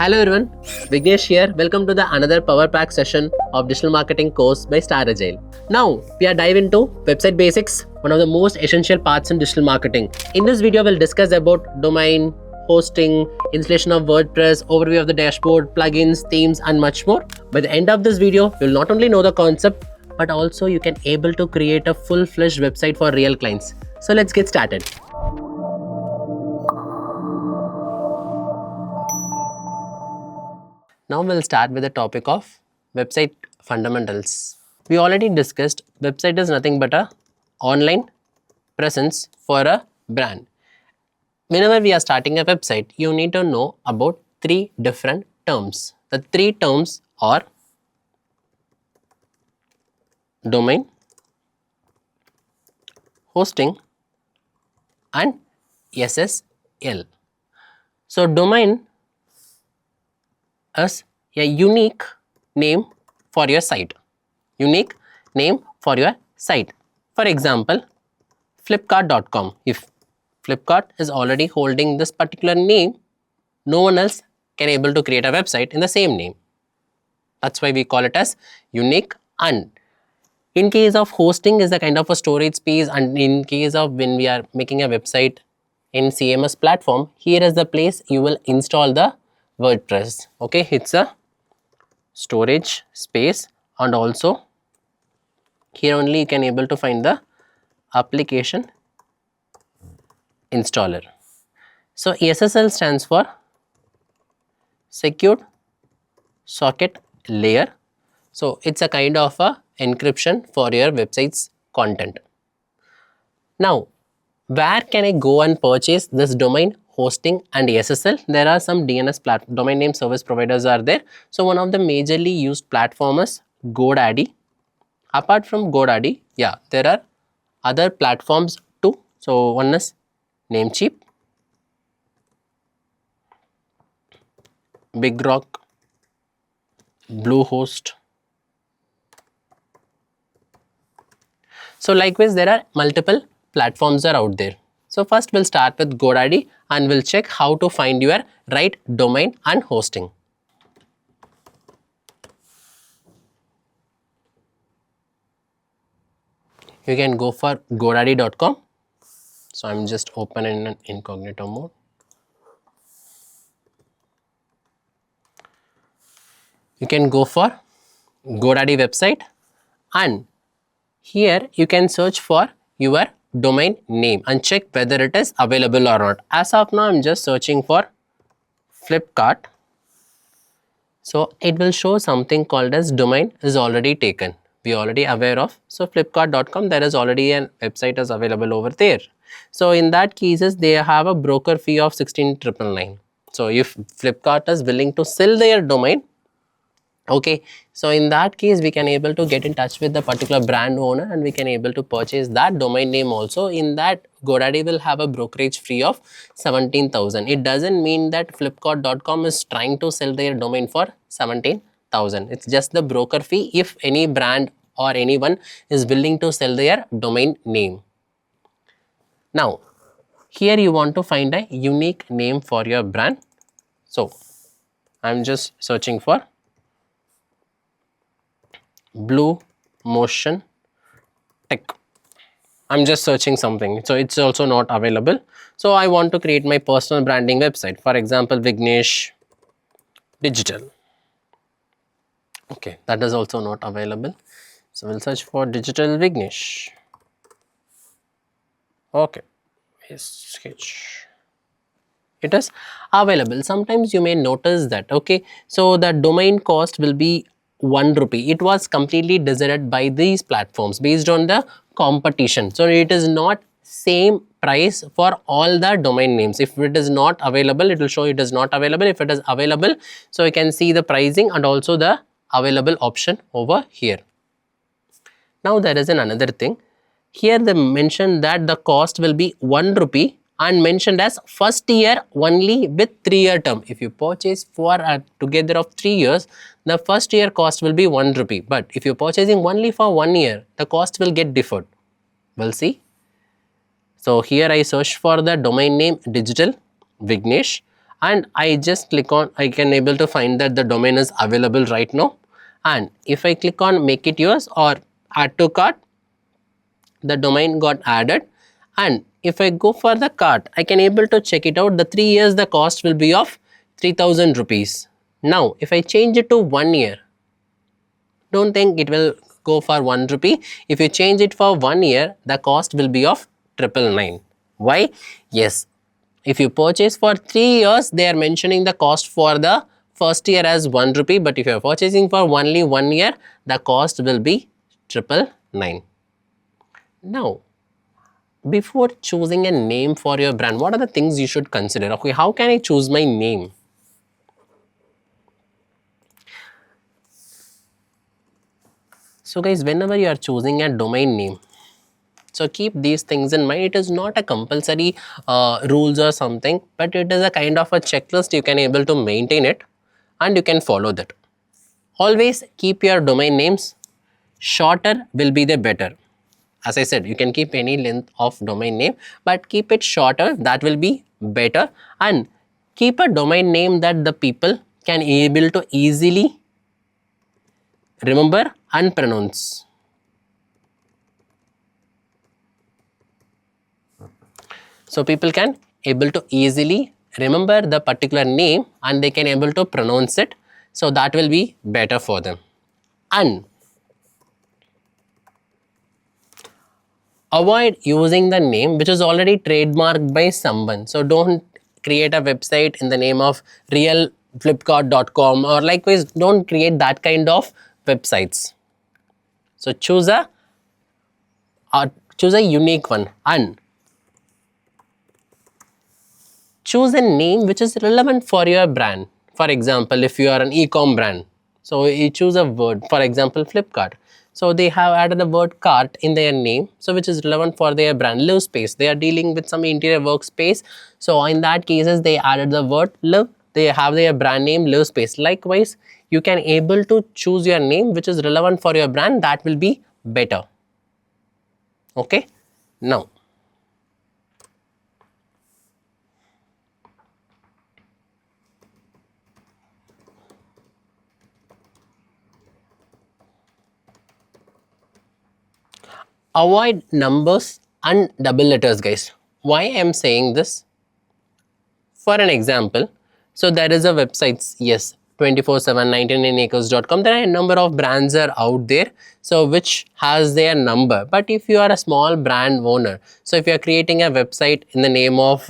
Hello everyone, Vignesh here. Welcome to the another Power Pack session of Digital Marketing course by Star Agile. Now we are diving into website basics, one of the most essential parts in digital marketing. In this video, we'll discuss about domain, hosting, installation of WordPress, overview of the dashboard, plugins, themes, and much more. By the end of this video, you'll not only know the concept, but also you can able to create a full-fledged website for real clients. So let's get started. Now we'll start with the topic of website fundamentals. We already discussed website is nothing but a online presence for a brand. Whenever we are starting a website, you need to know about three different terms. The three terms are domain, hosting, and SSL. So domain is a unique name for your site. Unique name for your site. For example, flipkart.com. If Flipkart is already holding this particular name, no one else can able to create a website in the same name. That's why we call it as unique. And in case of hosting is a kind of a storage space, and in case of when we are making a website in CMS platform, here is the place you will install the WordPress. Okay, it's a storage space, and also here only you can able to find the application installer. So SSL stands for Secured Socket Layer. So it's a kind of a encryption for your website's content. Now, where can I go and purchase this domain, hosting, and SSL? There are some DNS domain name service providers are there. So one of the majorly used platform is GoDaddy. Apart from GoDaddy, yeah, there are other platforms too. So one is Namecheap, BigRock, Bluehost. So likewise, there are multiple platforms are out there. So first we'll start with GoDaddy and we'll check how to find your right domain and hosting. You can go for godaddy.com. So I'm just open in an incognito mode. You can go for GoDaddy website, and here you can search for your domain name and check whether it is available or not. As of now, I'm just searching for Flipkart. So it will show something called as domain is already taken. We already aware of. So flipkart.com, there is already a website is available over there. So in that cases, they have a broker fee of 16,999. So if Flipkart is willing to sell their domain, okay, so in that case we can able to get in touch with the particular brand owner and we can able to purchase that domain name also. In that, GoDaddy will have a brokerage fee of 17,000. It doesn't mean that flipkart.com is trying to sell their domain for 17,000. It's just the broker fee if any brand or anyone is willing to sell their domain name. Now, here you want to find a unique name for your brand. So I'm just searching for Blue Motion Tech. I'm just searching something, so it's also not available. So I want to create my personal branding website, for example Vignesh Digital. Okay, that is also not available, so we'll search for Digital Vignesh. Okay, it is available. Sometimes you may notice that, okay, so the domain cost will be 1 rupee. It was completely decided by these platforms based on the competition. So it is not same price for all the domain names. If it is not available, it will show it is not available. If it is available, so you can see the pricing and also the available option over here. Now there is another thing. Here they mention that the cost will be 1 rupee and mentioned as first year only with 3-year term. If you purchase for a together of 3 years, the first year cost will be 1 rupee. But if you're purchasing only for 1 year, the cost will get deferred. We'll see. So here I search for the domain name Digital Vignesh, and I just click on, I can able to find that the domain is available right now. And if I click on make it yours or add to cart, the domain got added. And if I go for the cart, I can able to check it out. The 3 years the cost will be of 3000 rupees. Now if I change it to 1 year, don't think it will go for 1 rupee. If you change it for 1 year, the cost will be of 999. Why? Yes, if you purchase for 3 years, they are mentioning the cost for the first year as 1 rupee, but if you are purchasing for only 1 year, the cost will be 999. Now, before choosing a name for your brand, what are the things you should consider? Okay, how can I choose my name? So guys, whenever you are choosing a domain name, so keep these things in mind. It is not a compulsory rules or something, but it is a kind of a checklist. You can able to maintain it and you can follow that. Always keep your domain names shorter will be the better. As I said, you can keep any length of domain name, but keep it shorter, that will be better. And keep a domain name that the people can able to easily remember and pronounce. So people can able to easily remember the particular name and they can able to pronounce it. So that will be better for them. And avoid using the name which is already trademarked by someone. So don't create a website in the name of realflipkart.com or likewise don't create that kind of websites. So choose a unique one and choose a name which is relevant for your brand. For example, if you are an e-com brand, so you choose a word, for example, Flipkart. So they have added the word cart in their name, so which is relevant for their brand. Live space, they are dealing with some interior workspace. So in that cases, they added the word live. They have their brand name live space. Likewise, you can able to choose your name which is relevant for your brand. That will be better. Okay, now avoid numbers and double letters, guys. Why I am saying this? For an example, so there is a website, yes, 24/7 99acres.com. There are a number of brands are out there, so which has their number. But if you are a small brand owner, so if you are creating a website in the name of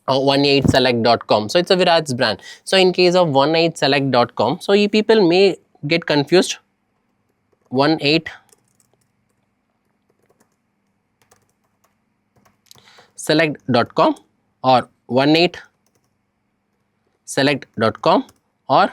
18select.com, so it's a Virat's brand. So in case of 18select.com, so you people may get confused. 18select.com or 18select.com or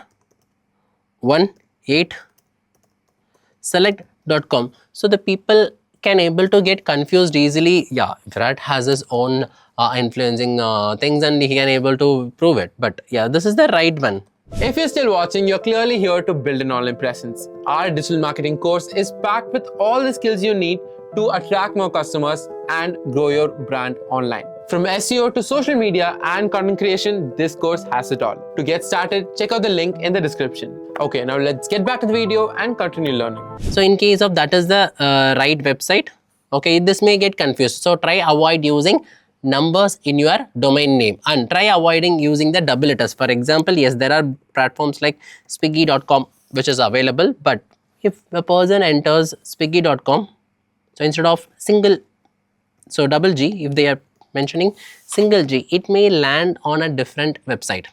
18select.com. So the people can able to get confused easily. Yeah, Virat has his own influencing things and he can able to prove it. But yeah, this is the right one. If you're still watching, you're clearly here to build an online presence. Our digital marketing course is packed with all the skills you need to attract more customers and grow your brand online. From SEO to social media and content creation, this course has it all. To get started, check out the link in the description. Okay, now let's get back to the video and continue learning. So in case of that is the right website, okay, this may get confused. So try avoid using numbers in your domain name and try avoiding using the double letters. For example, yes, there are platforms like swiggy.com which is available, but if a person enters swiggy.com, so instead of single, so double G, if they are mentioning single G, it may land on a different website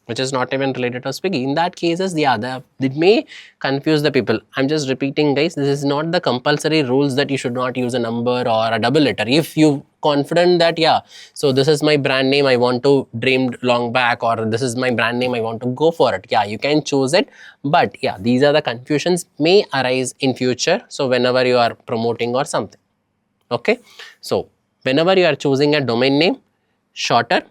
which is not even related to Swiggy. In that cases, yeah, it may confuse the people. I'm just repeating, guys, this is not the compulsory rules that you should not use a number or a double letter. If you confident that, yeah, so this is my brand name, I want to dreamed long back, or this is my brand name, I want to go for it. Yeah, you can choose it. But yeah, these are the confusions may arise in future. So whenever you are promoting or something. Okay. So whenever you are choosing a domain name, shorter,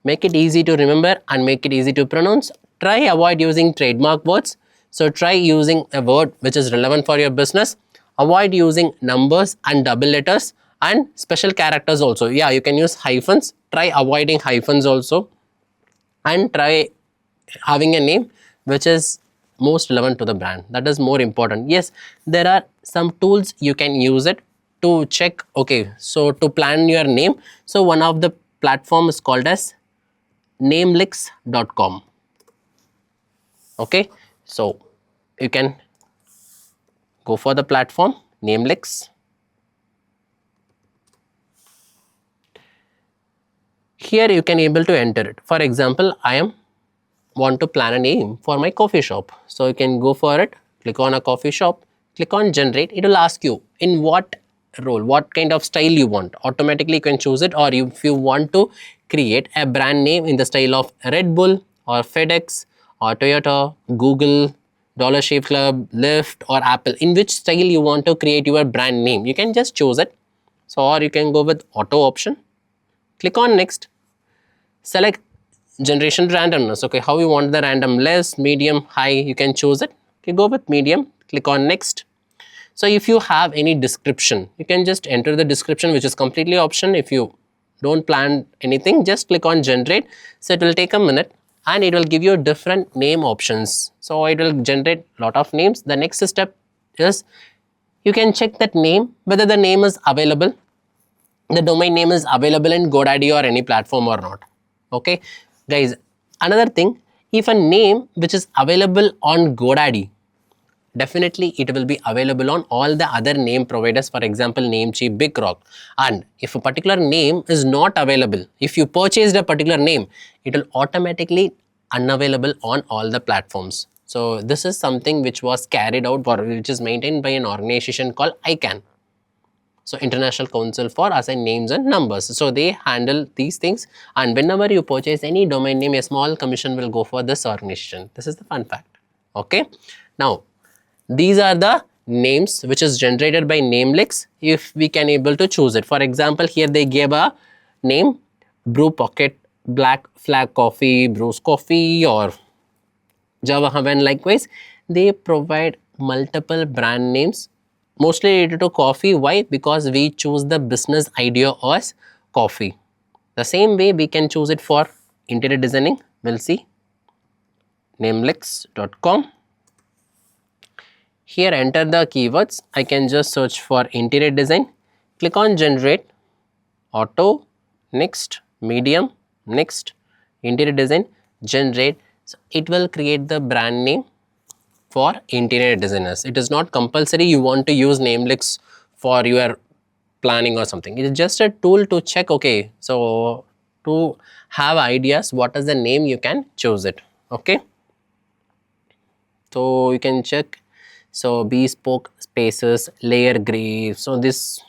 make it easy to remember and make it easy to pronounce. Try avoid using trademark words. So try using a word which is relevant for your business. Avoid using numbers and double letters and special characters also. Yeah, you can use hyphens. Try avoiding hyphens also, and try having a name which is most relevant to the brand. That is more important. Yes, there are some tools you can use it to check. Okay, so to plan your name, so one of the platform is called as namelix.com. Okay, so you can go for the platform Namelix. Here you can able to enter it. For example, I am want to plan a name for my coffee shop. So you can go for it, click on a coffee shop, click on generate. It will ask you in what role, what kind of style you want. Automatically you can choose it, or if you want to create a brand name in the style of Red Bull or FedEx or Toyota, Google, Dollar Shave Club, Lyft or Apple, in which style you want to create your brand name, you can just choose it. So, or you can go with auto option, click on next, select generation randomness. Okay, how you want the random, less, medium, high, you can choose it. Okay, go with medium, click on next. So if you have any description, you can just enter the description, which is completely option. If you don't plan anything, just click on generate. So it will take a minute and it will give you different name options. So it will generate lot of names. The next step is you can check that name, whether the name is available, the domain name is available in GoDaddy or any platform or not. Okay, guys, another thing, if a name which is available on GoDaddy, definitely it will be available on all the other name providers, for example Namecheap, BigRock. And if a particular name is not available, if you purchased a particular name, it will automatically unavailable on all the platforms. So this is something which was carried out, or which is maintained by an organization called ICANN. So International Council for Assigned Names and Numbers. So they handle these things, and whenever you purchase any domain name, a small commission will go for this organization. This is the fun fact. Okay, now these are the names which is generated by Namelix. If we can able to choose it, for example here they gave a name Brew Pocket, Black Flag Coffee, Brews Coffee or Java Haven. Likewise, they provide multiple brand names mostly related to coffee. Why? Because we choose the business idea as coffee. The same way we can choose it for interior designing. We'll see namelix.com. Here enter the keywords. I can just search for interior design, click on generate, auto, next, medium, next, interior design, generate. So it will create the brand name for interior designers. It is not compulsory you want to use Namelix for your planning or something. It is just a tool to check. Okay, so to have ideas what is the name, you can choose it. Okay, so you can check. So bespoke spaces, layer gray, so this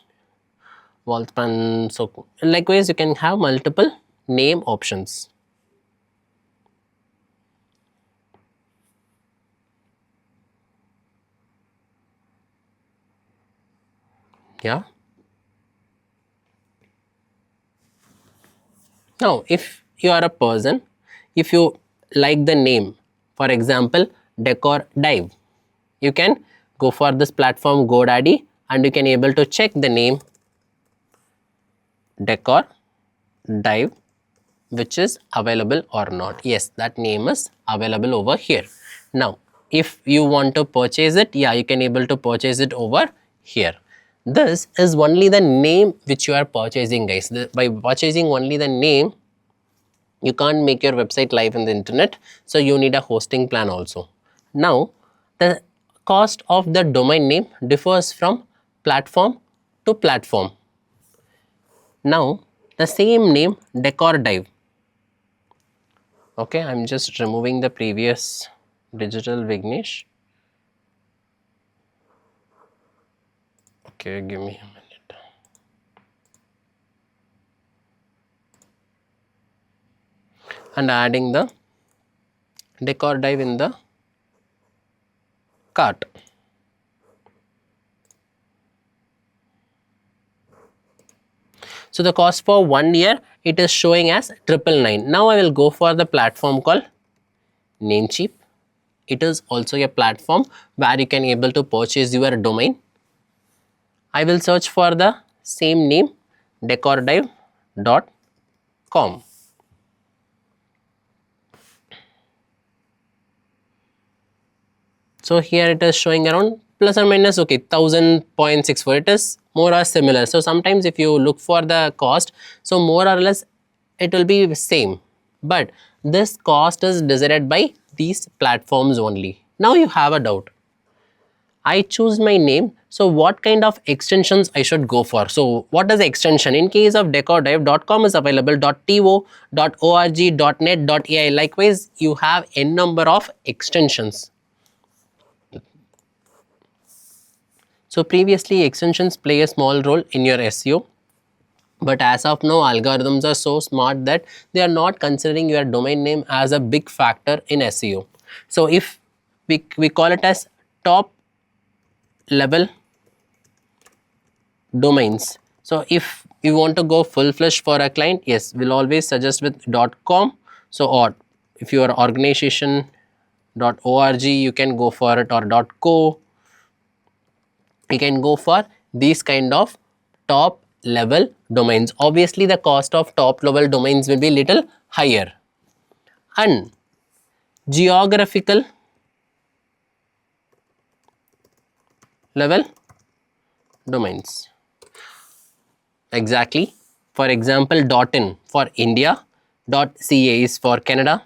wall span. So likewise you can have multiple name options. Yeah, now if you are a person, if you like the name, for example Decor Dive, you can go for this platform GoDaddy and you can able to check the name Decor Dive which is available or not. Yes, that name is available over here. Now if you want to purchase it, yeah, you can able to purchase it over here. This is only the name which you are purchasing, guys. By purchasing only the name, you can't make your website live in the internet, so you need a hosting plan also. Now the cost of the domain name differs from platform to platform. Now the same name Decor Dive. Okay, I'm just removing the previous digital Vignesh. Okay, give me a minute. And adding the Decor Dive in the cart. So the cost for 1 year, it is showing as 999. Now I will go for the platform called Namecheap. It is also a platform where you can able to purchase your domain. I will search for the same name, decordive.com. So here it is showing around plus or minus, okay, 1000.64. It is more or similar. So sometimes if you look for the cost, so more or less it will be same. But this cost is decided by these platforms only. Now you have a doubt. I choose my name. So what kind of extensions I should go for? So what is the extension? In case of decordive.com is available .to, .org, .net, .ai. Likewise, you have n number of extensions. So previously extensions play a small role in your SEO, but as of now algorithms are so smart that they are not considering your domain name as a big factor in SEO. So if we call it as top level domains. So if you want to go full-fledged for a client, yes, we'll always suggest with .com. So or if your organization .org, you can go for it, or .co. You can go for these kind of top level domains. Obviously the cost of top level domains will be little higher. And geographical level domains, exactly, for example .in for India, .ca is for Canada,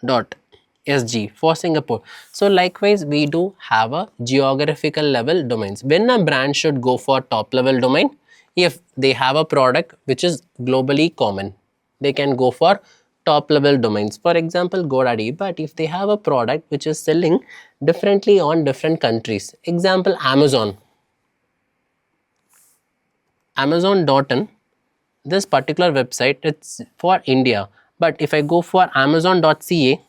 .sg for Singapore. So likewise we do have a geographical level domains. When a brand should go for top level domain, if they have a product which is globally common, they can go for top level domains, for example GoDaddy. But if they have a product which is selling differently on different countries, example Amazon.in, this particular website it's for India, but if I go for Amazon.ca,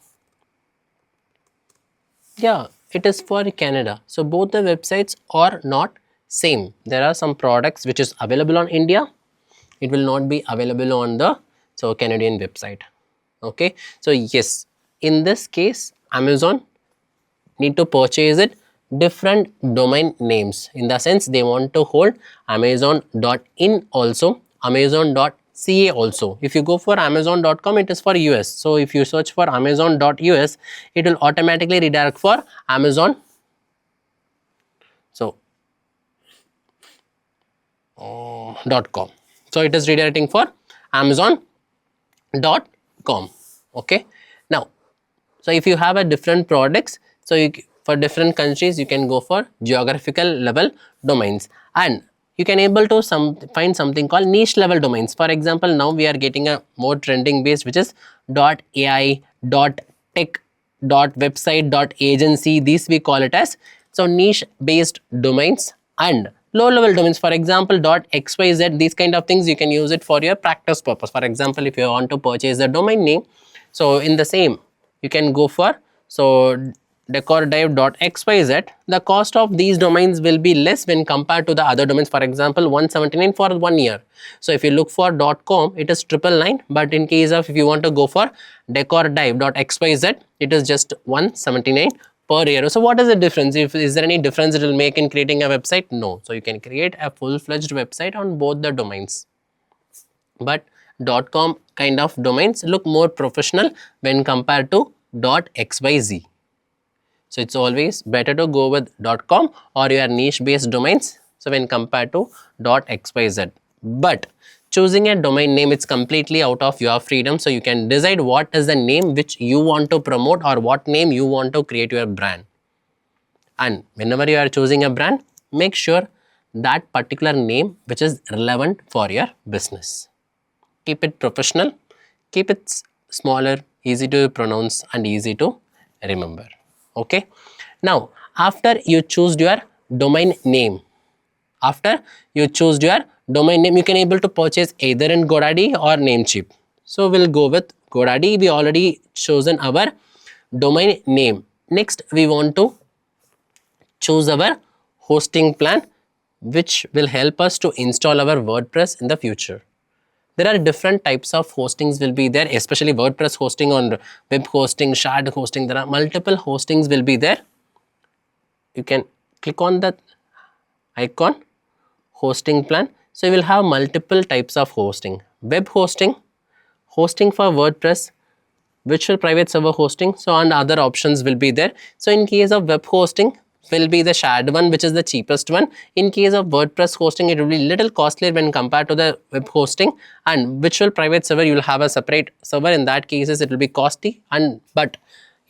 yeah, it is for Canada. So both the websites are not same. There are some products which is available on India, it will not be available on the Canadian website. Okay, so yes, in this case Amazon need to purchase it different domain names, in the sense they want to hold Amazon.in also, Amazon.ca also. If you go for Amazon.com, it is for US. So if you search for Amazon.us, it will automatically redirect for Amazon. So .com. So it is redirecting for Amazon.com. Okay. Now, so if you have a different products, so you, for different countries you can go for geographical level domains, and you can able to find something called niche level domains. For example, now we are getting a more trending based, which is .ai, .tech, .website, .agency. These we call it as so niche based domains. And low level domains, for example .xyz, these kind of things you can use it for your practice purpose. For example, if you want to purchase the domain name, so in the same you can go for so decordive.xyz. the cost of these domains will be less when compared to the other domains. For example, 179 for 1 year. So if you look for .com, it is 999, but in case of if you want to go for decordive.xyz, it is just 179 per year. So what is the difference? If is there any difference it will make in creating a website? No. So you can create a full-fledged website on both the domains, but .com kind of domains look more professional when compared to .xyz. So it's always better to go with .com or your niche based domains, so when compared to .xyz. But choosing a domain name, it's completely out of your freedom. So you can decide what is the name which you want to promote or what name you want to create your brand. And whenever you are choosing a brand, make sure that particular name which is relevant for your business. Keep it professional, keep it smaller, easy to pronounce and easy to remember. Okay. Now, after you choose your domain name, you can able to purchase either in GoDaddy or Namecheap. So we'll go with GoDaddy. We already chosen our domain name. Next, we want to choose our hosting plan, which will help us to install our WordPress in the future. There are different types of hostings will be there, especially WordPress hosting, on web hosting, shared hosting. There are multiple hostings will be there. You can click on that icon, hosting plan. So you will have multiple types of hosting: web hosting, hosting for WordPress, virtual private server hosting, so and other options will be there. So in case of web hosting will be the shared one, which is the cheapest one. In case of WordPress hosting, it will be little costlier when compared to the web hosting, and virtual private server you will have a separate server. In that cases it will be costly, and but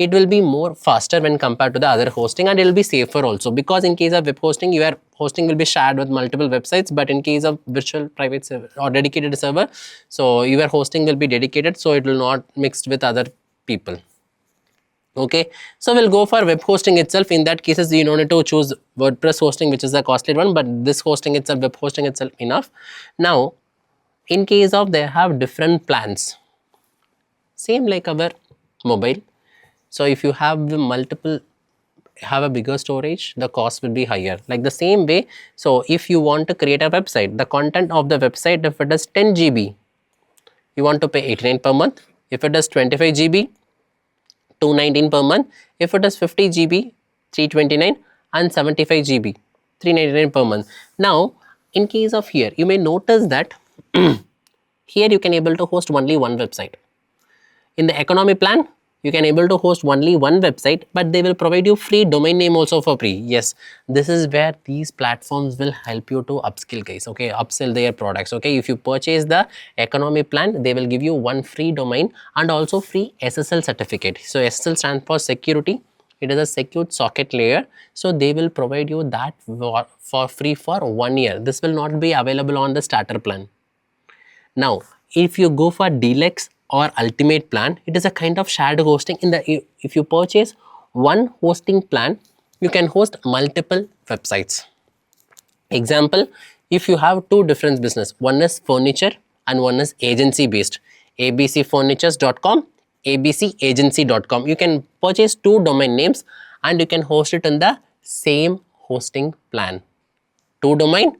it will be more faster when compared to the other hosting, and it will be safer also, because in case of web hosting your hosting will be shared with multiple websites, but in case of virtual private server or dedicated server, so your hosting will be dedicated, so it will not mixed with other people. Okay, so we'll go for web hosting itself. In that cases you don't need to choose WordPress hosting, which is the costly one, but this hosting itself, web hosting itself, enough. Now in case of they have different plans, same like our mobile. So if you have the multiple, have a bigger storage, the cost will be higher. Like the same way, so if you want to create a website, the content of the website, if it is 10 GB, you want to pay 89 per month. If it is 25 GB, 219 per month. If it is 50 GB, 329, and 75 GB, 399 per month. Now in case of here, you may notice that here you can able to host only one website. In the economy plan, you can able to host only one website, but they will provide you free domain name also for free. Yes, this is where these platforms will help you to upskill, guys. Okay, upsell their products. Okay, if you purchase the economy plan, they will give you one free domain and also free SSL certificate. So SSL stands for security. It is a secured socket layer, so they will provide you that for free for 1 year. This will not be available on the starter plan. Now if you go for deluxe or ultimate plan, it is a kind of shared hosting. In the if you purchase one hosting plan, you can host multiple websites. Example, if you have two different business, one is furniture and one is agency based, abcfurnitures.com, abcagency.com, you can purchase two domain names and you can host it in the same hosting plan. Two domain,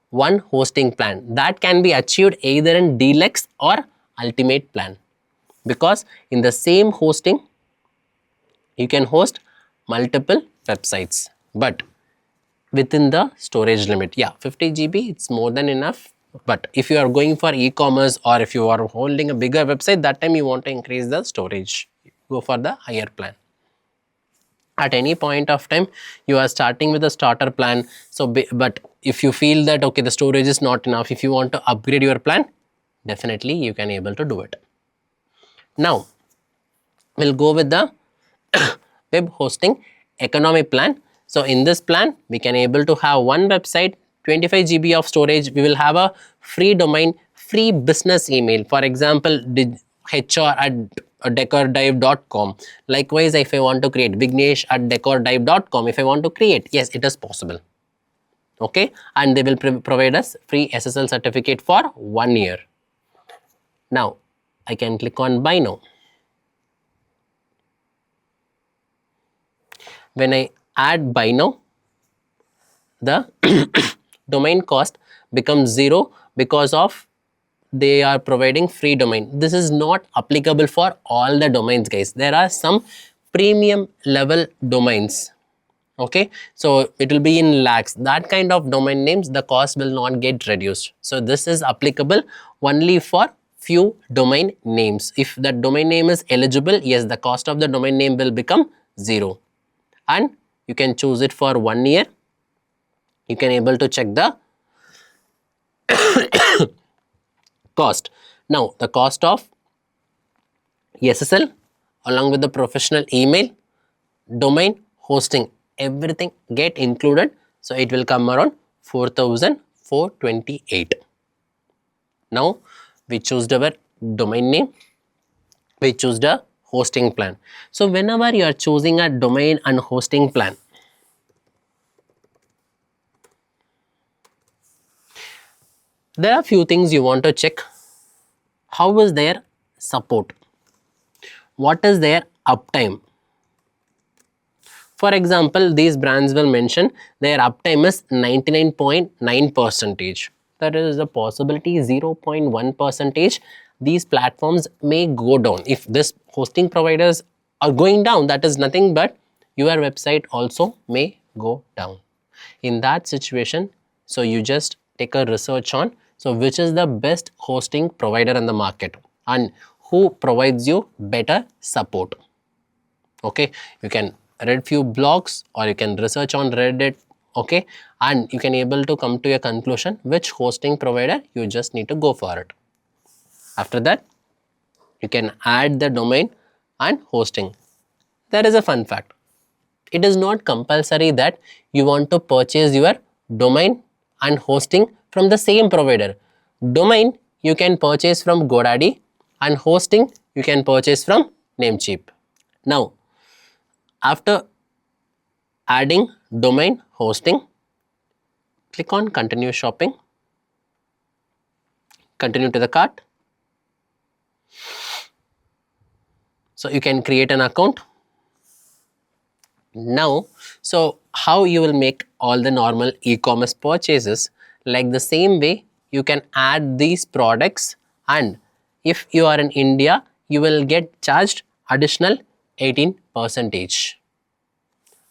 one hosting plan. That can be achieved either in deluxe or ultimate plan, because in the same hosting you can host multiple websites, but within the storage limit. Yeah, 50 GB, it's more than enough. But if you are going for e-commerce or if you are holding a bigger website, that time you want to increase the storage, go for the higher plan. At any point of time you are starting with a starter plan, so but if you feel that okay, the storage is not enough, if you want to upgrade your plan, definitely you can able to do it. Now we'll go with the web hosting economy plan. So in this plan we can able to have one website, 25 GB of storage. We will have a free domain, free business email, for example hr@decordive.com. Likewise, if I want to create vignesh@decordive.com, if I want to create, yes, it is possible. Okay, and they will provide us free SSL certificate for 1 year. Now I can click on buy now. When I add buy now, the domain cost becomes 0 because of they are providing free domain. This is not applicable for all the domains, guys. There are some premium level domains. Okay, so it will be in lakhs. That kind of domain names, the cost will not get reduced. So this is applicable only for few domain names. If the domain name is eligible, yes, the cost of the domain name will become 0, and you can choose it for 1 year. You can able to check the cost. Now the cost of SSL along with the professional email, domain, hosting, everything get included, so it will come around 4,428. Now we choose our domain name, we choose the hosting plan. So whenever you are choosing a domain and hosting plan, there are few things you want to check. How is their support? What is their uptime? For example, these brands will mention their uptime is 99.9%. That is a possibility 0.1%. These platforms may go down. If this hosting providers are going down, that is nothing but your website also may go down. In that situation, so you just take a research on so which is the best hosting provider in the market and who provides you better support. Okay, you can read few blogs or you can research on Reddit. Okay, and you can able to come to a conclusion which hosting provider you just need to go for it. After that, you can add the domain and hosting. There is a fun fact. It is not compulsory that you want to purchase your domain and hosting from the same provider. Domain you can purchase from GoDaddy and hosting you can purchase from Namecheap. Now, after adding domain hosting, click on continue shopping, continue to the cart. So you can create an account. Now, so how you will make all the normal e-commerce purchases, like the same way you can add these products, and if you are in India, you will get charged additional 18%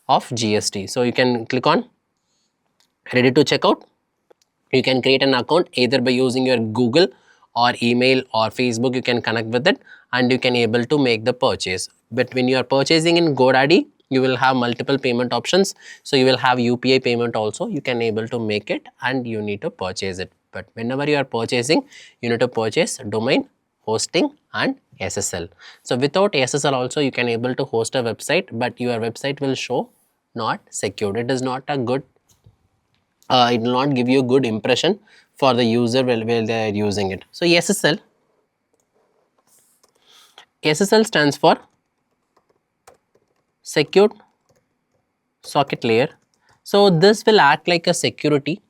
of GST. So you can click on ready to check out. You can create an account either by using your Google or email or Facebook. You can connect with it and you can able to make the purchase. But when you are purchasing in GoDaddy, you will have multiple payment options. So you will have UPI payment also. You can able to make it and you need to purchase it. But whenever you are purchasing, you need to purchase domain, hosting and SSL. So without SSL also you can able to host a website, but your website will show not secured. It is not a good it will not give you a good impression for the user while they are using it. So SSL stands for Secured Socket Layer. So this will act like a security.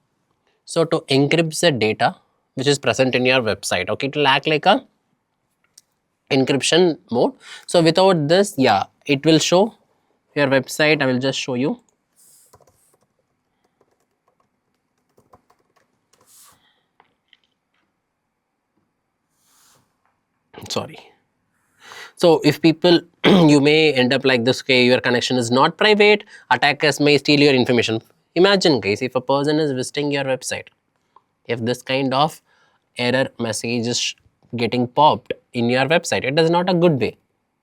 So to encrypt the data which is present in your website, okay, it will act like a encryption mode. So without this, yeah, it will show your website. I will just show you. Sorry. So if people, you may end up like this, okay, your connection is not private, attackers may steal your information. Imagine guys, if a person is visiting your website, if this kind of error message is getting popped in your website, it is not a good way.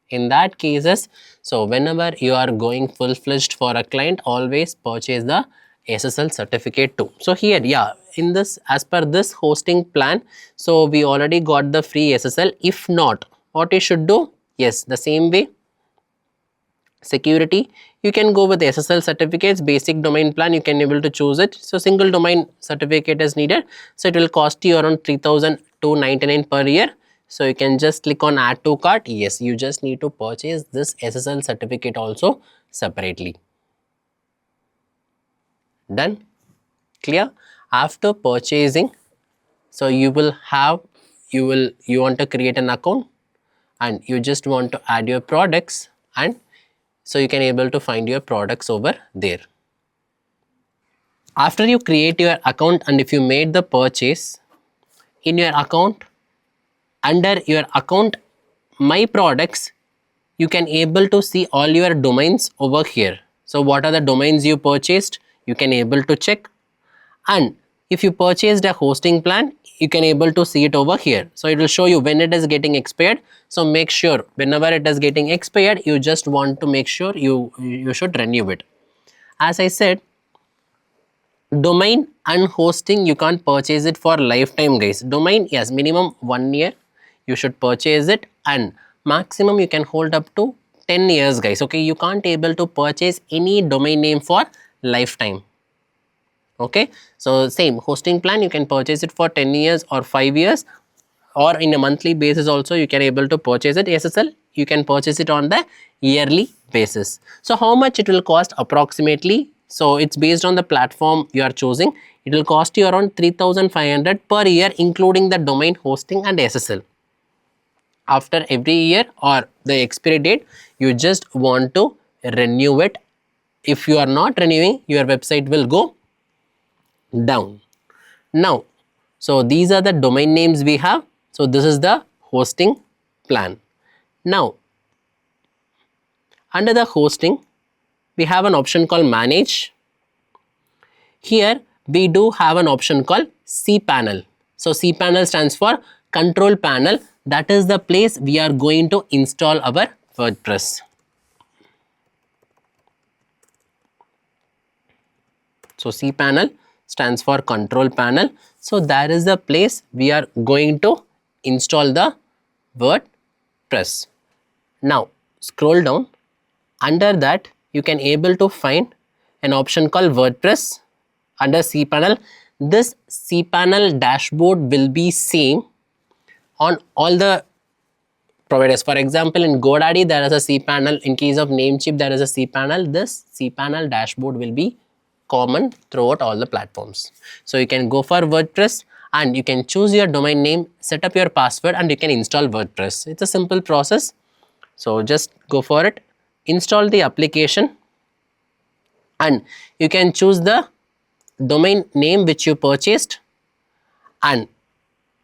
In that cases, so whenever you are going full-fledged for a client, always purchase the SSL certificate too. So here, yeah, in this, as per this hosting plan, so we already got the free SSL. If not, what you should do? Yes, the same way, security, you can go with SSL certificates, basic domain plan, you can able to choose it. So single domain certificate is needed. So it will cost you around 3,299 per year. So you can just click on add to cart. Yes, you just need to purchase this SSL certificate also separately. Done? Clear? After purchasing, so you will have, you want to create an account and you just want to add your products, and so you can able to find your products over there. After you create your account and if you made the purchase, in your account, under your account my products, you can able to see all your domains over here. So what are the domains you purchased, you can able to check, and if you purchased a hosting plan, you can able to see it over here. So it will show you when it is getting expired. So make sure whenever it is getting expired, you just want to make sure you should renew it. As I said, domain and hosting you can't purchase it for lifetime guys. Domain, yes, minimum 1 year you should purchase it, and maximum you can hold up to 10 years guys. Okay, you can't able to purchase any domain name for lifetime. Okay, so same hosting plan you can purchase it for 10 years or 5 years, or in a monthly basis also you can able to purchase it. SSL you can purchase it on the yearly basis. So how much it will cost approximately? So it's based on the platform you are choosing. It will cost you around 3,500 per year, including the domain, hosting and SSL. After every year or the expiry date, you just want to renew it. If you are not renewing, your website will go down. Now, so these are the domain names we have. So this is the hosting plan. Now, under the hosting, we have an option called manage. Here we do have an option called cPanel. So cPanel stands for control panel. That is the place we are going to install our WordPress. So cPanel stands for control panel. So that is the place we are going to install the WordPress. Now scroll down. Under that you can able to find an option called WordPress under cPanel. This cPanel dashboard will be same on all the providers. For example, in GoDaddy there is a cPanel. In case of Namecheap there is a cPanel. This cPanel dashboard will be common throughout all the platforms. So you can go for WordPress and you can choose your domain name, set up your password, and you can install WordPress. It's a simple process. So just go for it, install the application, and you can choose the domain name which you purchased, and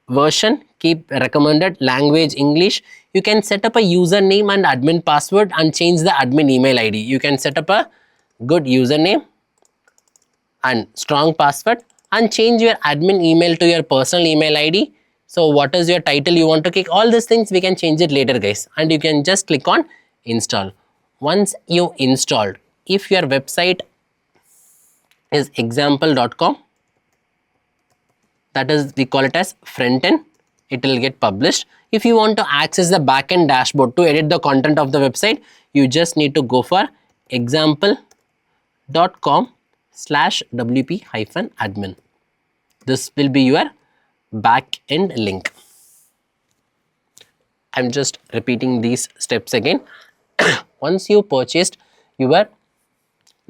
version keep recommended, language English. You can set up a username and admin password and change the admin email ID. You can set up a good username and strong password and change your admin email to your personal email ID. So what is your title you want to click, all these things we can change it later guys, and you can just click on install. Once you installed, if your website is example.com, that is we call it as front end, it will get published. If you want to access the backend dashboard to edit the content of the website, you just need to go for example.com/wp-admin. This will be your backend link. I'm just repeating these steps again. Once you purchased your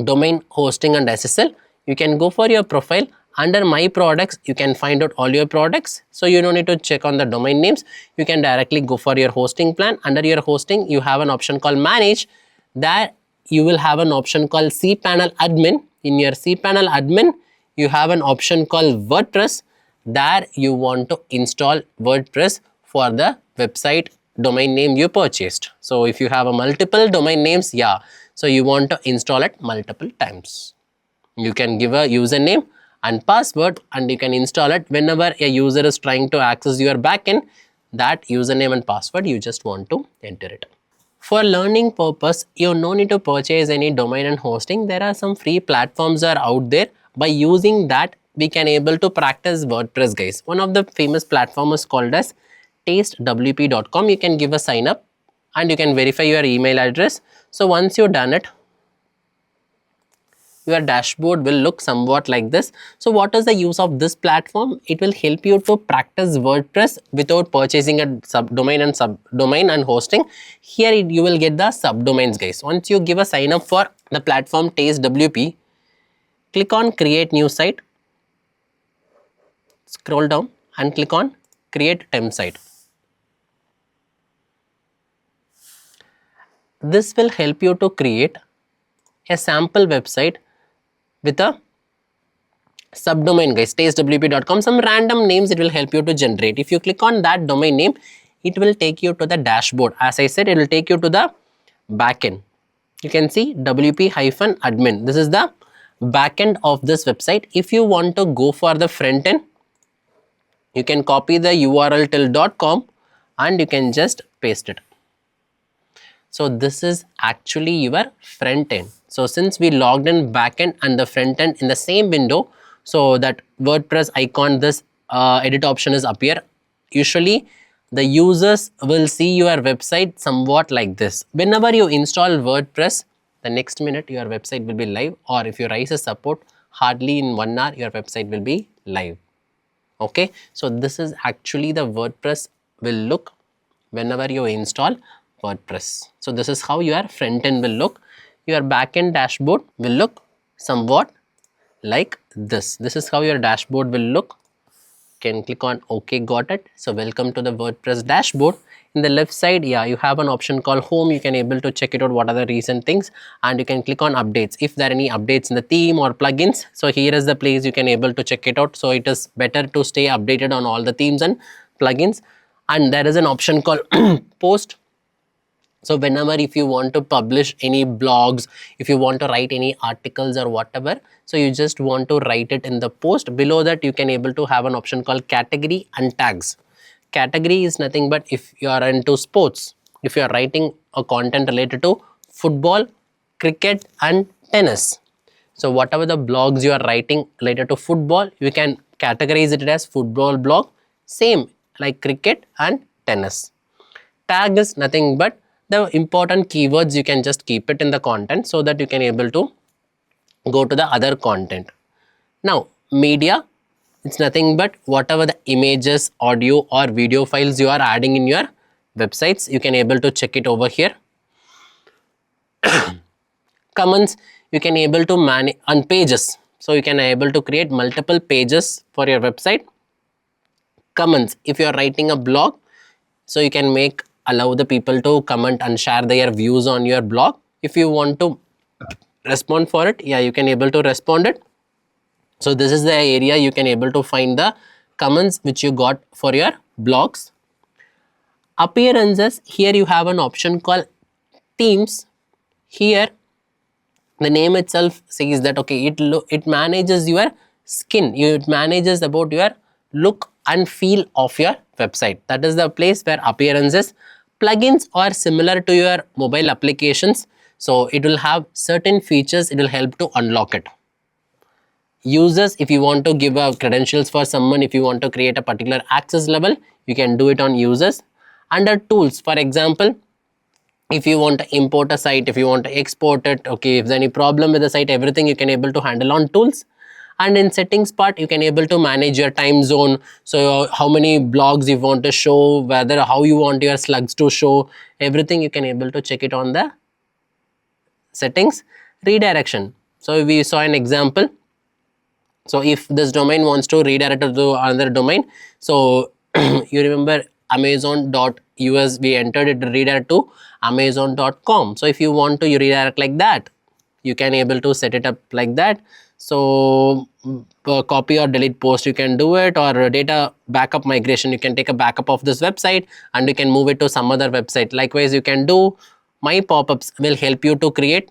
domain hosting and SSL, you can go for your profile. Under my products you can find out all your products, so you don't need to check on the domain names. You can directly go for your hosting plan. Under your hosting you have an option called manage. There you will have an option called cPanel admin. In your cPanel admin you have an option called WordPress. There you want to install WordPress for the website domain name you purchased. So if you have a multiple domain names, yeah, so you want to install it multiple times. You can give a username and password and you can install it whenever a user is trying to access your backend. That username and password you just want to enter it. For learning purpose, you no need to purchase any domain and hosting. There are some free platforms are out there. By using that we can able to practice WordPress guys. One of the famous platform is called as tastewp.com. You can give a sign up and you can verify your email address. So once you've done it, your dashboard will look somewhat like this. So what is the use of this platform? It will help you to practice WordPress without purchasing a subdomain and hosting. Here you will get the subdomains guys. Once you give a sign up for the platform tastewp, click on create new site, scroll down and click on create temp site. This will help you to create a sample website with a subdomain guys, tastewp.com. Some random names it will help you to generate. If you click on that domain name, it will take you to the dashboard. As I said, it will take you to the backend. You can see wp-admin. This is the backend of this website. If you want to go for the front end, you can copy the URL till .com and you can just paste it. So this is actually your front end. So since we logged in backend and the front end in the same window, so that WordPress icon, this edit option is appear. Usually the users will see your website somewhat like this. Whenever you install WordPress, the next minute your website will be live, or if you raise a support, hardly in 1 hour your website will be live. Okay, so this is actually the WordPress will look whenever you install WordPress. So this is how your front end will look. Your backend dashboard will look somewhat like this. This is how your dashboard will look. You can click on OK, got it. So welcome to the WordPress dashboard. In the left side, yeah, you have an option called home. You can able to check it out, what are the recent things, and you can click on updates if there are any updates in the theme or plugins. So here is the place you can able to check it out. So it is better to stay updated on all the themes and plugins. And there is an option called post. So whenever if you want to publish any blogs, if you want to write any articles or whatever, so you just want to write it in the post. Below that you can able to have an option called category and tags. Category is nothing but if you are into sports, if you are writing a content related to football, cricket and tennis. So whatever the blogs you are writing related to football, you can categorize it as football blog, same like cricket and tennis. Tag is nothing but the important keywords, you can just keep it in the content so that you can able to go to the other content. Now media, it's nothing but whatever the images, audio or video files you are adding in your websites, you can able to check it over here. Comments, you can able to manage on pages, so you can able to create multiple pages for your website. Comments, if you are writing a blog, so you can make allow the people to comment and share their views on your blog. If you want to respond for it, yeah, you can able to respond it. So this is the area you can able to find the comments which you got for your blogs. Appearances, here you have an option called themes. Here the name itself says that okay, it manages your skin, it manages about your look and feel of your website. That is the place where appearances. Plugins are similar to your mobile applications, so it will have certain features, it will help to unlock it. Users, if you want to give a credentials for someone, if you want to create a particular access level, you can do it on users. Under tools, for example, if you want to import a site, if you want to export it, okay, if there's any problem with the site, everything you can able to handle on tools. And in settings part, you can able to manage your time zone, so how many blogs you want to show, whether how you want your slugs to show, everything you can able to check it on the settings. Redirection, so we saw an example. So if this domain wants to redirect to another domain, so you remember amazon.us, we entered it to redirect to amazon.com. so if you want to redirect like that, you can able to set it up like that. So copy or delete post, you can do it, or data backup migration, you can take a backup of this website and you can move it to some other website. Likewise, you can do my pop-ups, will help you to create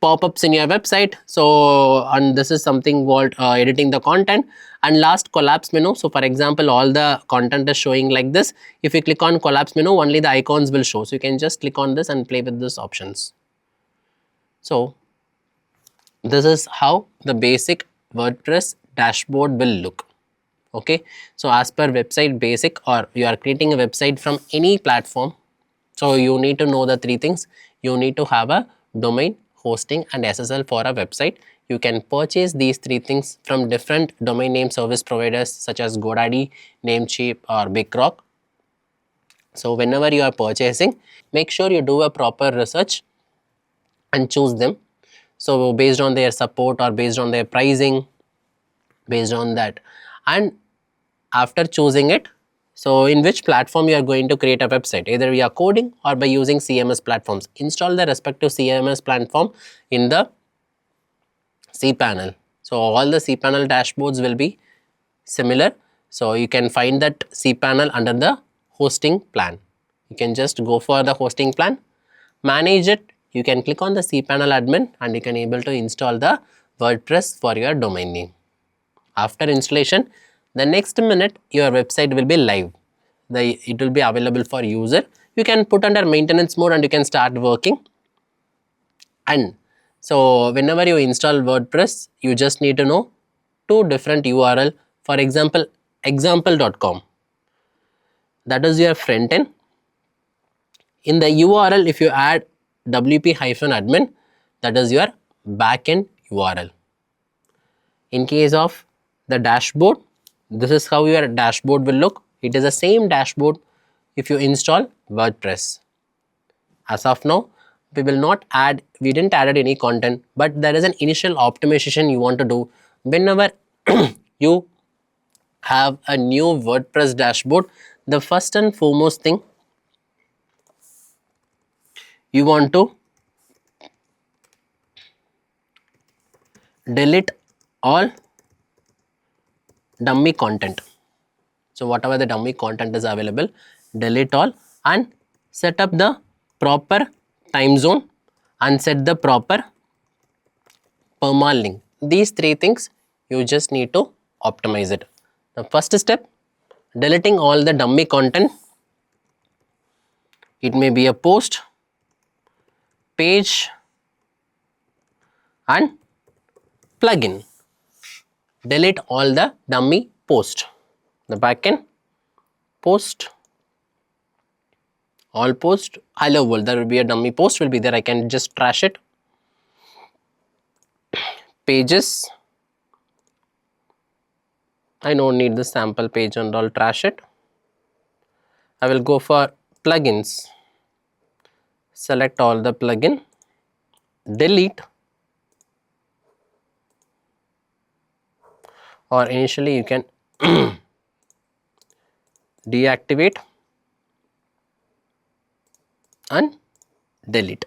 pop-ups in your website. So and this is something called editing the content. And last, collapse menu. So for example, all the content is showing like this. If you click on collapse menu, only the icons will show, so you can just click on this and play with these options. So this is how the basic WordPress dashboard will look. Okay, so as per website basic, or you are creating a website from any platform, so you need to know the three things. You need to have a domain, hosting and SSL for a website. You can purchase these three things from different domain name service providers such as GoDaddy, Namecheap or BigRock. So whenever you are purchasing, make sure you do a proper research and choose them. So based on their support or based on their pricing, based on that. And after choosing it, so in which platform you are going to create a website, either via coding or by using CMS platforms, install the respective CMS platform in the cPanel. So all the cPanel dashboards will be similar. So you can find that cPanel under the hosting plan. You can just go for the hosting plan, manage it. You can click on the cPanel admin and you can able to install the WordPress for your domain name. After installation, the next minute your website will be live. It will be available for user. You can put under maintenance mode and you can start working. And so whenever you install WordPress, you just need to know two different URL. For example, example.com, that is your front end. In the URL, if you add wp-admin, that is your backend URL. In case of the dashboard, this is how your dashboard will look. It is the same dashboard if you install WordPress. As of now, we didn't add any content, but there is an initial optimization you want to do. Whenever you have a new WordPress dashboard, the first and foremost thing, you want to delete all dummy content. So whatever the dummy content is available, delete all and set up the proper time zone and set the proper permalink. These three things you just need to optimize it. The first step, deleting all the dummy content. It may be a post, page and plugin. Delete all the dummy post. The backend post, all post, hello world, there will be a dummy post will be there, I can just trash it. Pages, I don't need the sample page and all, trash it. I will go for plugins, select all the plugin, delete, or initially you can deactivate and delete.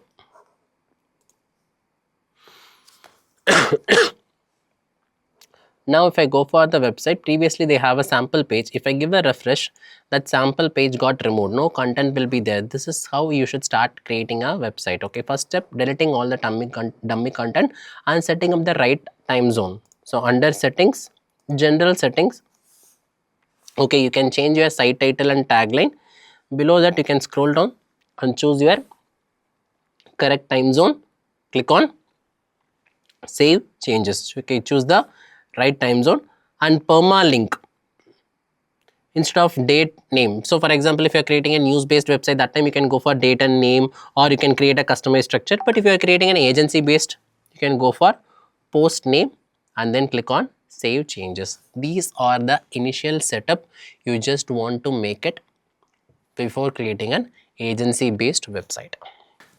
Now if I go for the website, previously they have a sample page. If I give a refresh, that sample page got removed. No content will be there. This is how you should start creating a website. Okay, first step, deleting all the dummy content and setting up the right time zone. So under settings, general settings, okay, you can change your site title and tagline. Below that you can scroll down and choose your correct time zone. Click on save changes. Okay, choose the right time zone and permalink instead of date name. So for example, if you are creating a news based website, that time you can go for date and name, or you can create a customized structure. But if you are creating an agency based, you can go for post name and then click on save changes. These are the initial setup you just want to make it before creating an agency based website.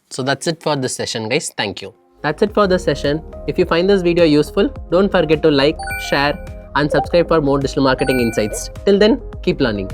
So that's it for this session, guys. Thank you. That's it for this session. If you find this video useful, don't forget to like, share and subscribe for more digital marketing insights. Till then, keep learning.